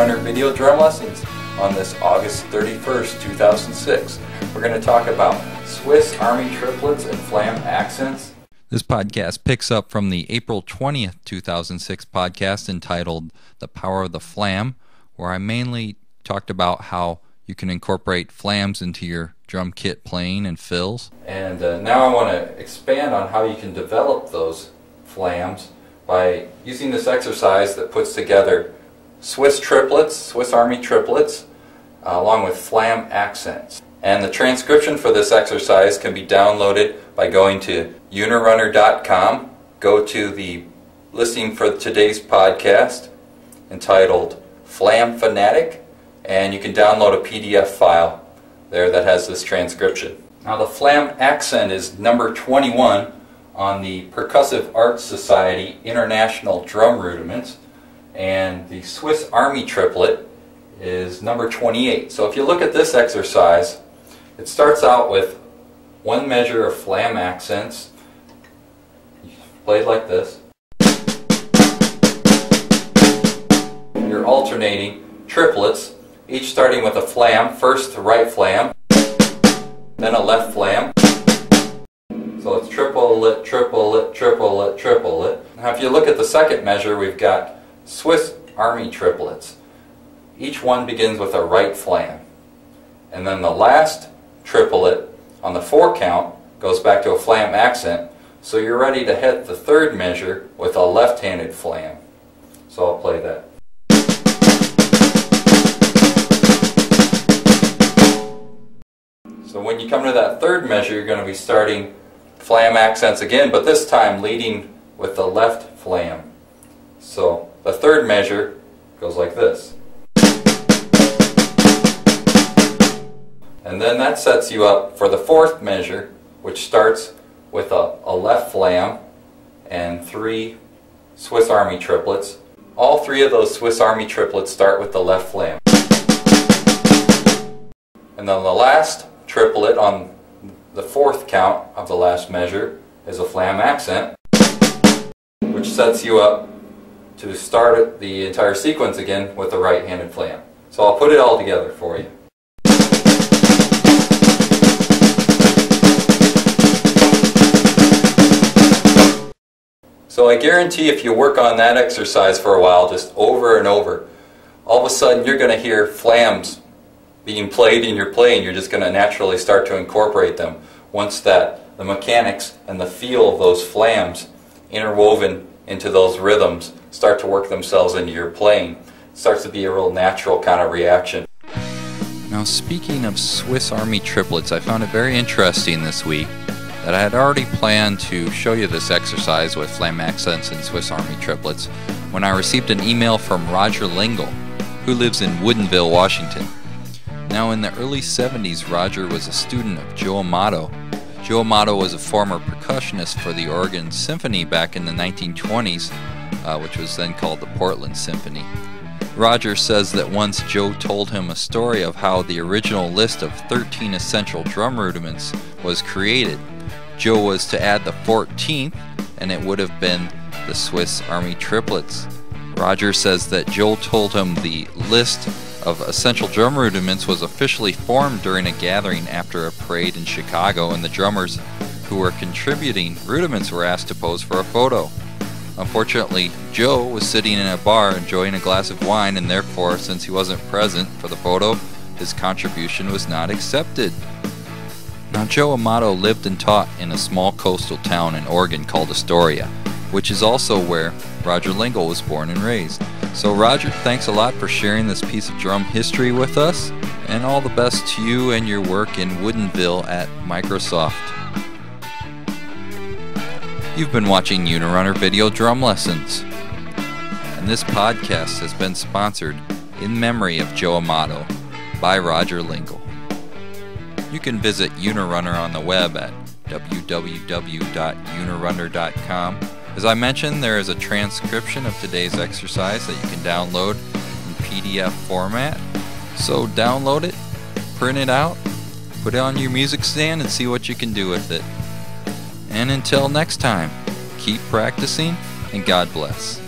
Runner Video Drum Lessons on this August 31st, 2006. We're going to talk about Swiss Army triplets and flam accents. This podcast picks up from the April 20th, 2006 podcast entitled The Power of the Flam, where I mainly talked about how you can incorporate flams into your drum kit playing and fills. And now I want to expand on how you can develop those flams by using this exercise that puts together Swiss triplets, Swiss Army triplets, along with flam accents. And the transcription for this exercise can be downloaded by going to unirunner.com. Go to the listing for today's podcast entitled Flam Fanatic, and you can download a PDF file there that has this transcription. Now the flam accent is number 21 on the Percussive Arts Society International Drum Rudiments, and the Swiss Army triplet is number 28. So if you look at this exercise, it starts out with one measure of flam accents, played like this. You're alternating triplets, each starting with a flam, first the right flam, then a left flam. So it's triplet, triplet, triplet, triplet. Now if you look at the second measure, we've got Swiss Army triplets. Each one begins with a right flam. And then the last triplet on the 4 count goes back to a flam accent. So you're ready to hit the third measure with a left-handed flam. So I'll play that. So when you come to that third measure, you're going to be starting flam accents again, but this time leading with the left flam. So the third measure goes like this. And then that sets you up for the fourth measure, which starts with a left flam and 3 Swiss Army triplets. All 3 of those Swiss Army triplets start with the left flam. And then the last triplet on the 4th count of the last measure is a flam accent, which sets you up to start the entire sequence again with the right-handed flam. So I'll put it all together for you. So I guarantee if you work on that exercise for a while, just over and over, all of a sudden you're going to hear flams being played in your playing. You're just going to naturally start to incorporate them once the mechanics and the feel of those flams interwoven into those rhythms start to work themselves into your playing. It starts to be a real natural kind of reaction. Now speaking of Swiss Army triplets, I found it very interesting this week that I had already planned to show you this exercise with flam accents and Swiss Army triplets when I received an email from Roger Lingle, who lives in Woodinville, Washington. Now in the early 70s, Roger was a student of Joe Amato. Joe Amato was a former percussionist for the Oregon Symphony back in the 1920s, which was then called the Portland Symphony. Roger says that once Joe told him a story of how the original list of 13 essential drum rudiments was created. Joe was to add the 14th, and it would have been the Swiss Army triplets. Roger says that Joe told him the list of essential drum rudiments was officially formed during a gathering after a parade in Chicago, and the drummers who were contributing rudiments were asked to pose for a photo. Unfortunately, Joe was sitting in a bar enjoying a glass of wine, and therefore, since he wasn't present for the photo, his contribution was not accepted. Now, Joe Amato lived and taught in a small coastal town in Oregon called Astoria, which is also where Roger Lingle was born and raised. So Roger, thanks a lot for sharing this piece of drum history with us, and all the best to you and your work in Woodinville at Microsoft. You've been watching Unirunner Video Drum Lessons, and this podcast has been sponsored in memory of Joe Amato by Roger Lingle. You can visit Unirunner on the web at www.unirunner.com. As I mentioned, there is a transcription of today's exercise that you can download in PDF format. So download it, print it out, put it on your music stand, and see what you can do with it. And until next time, keep practicing, and God bless.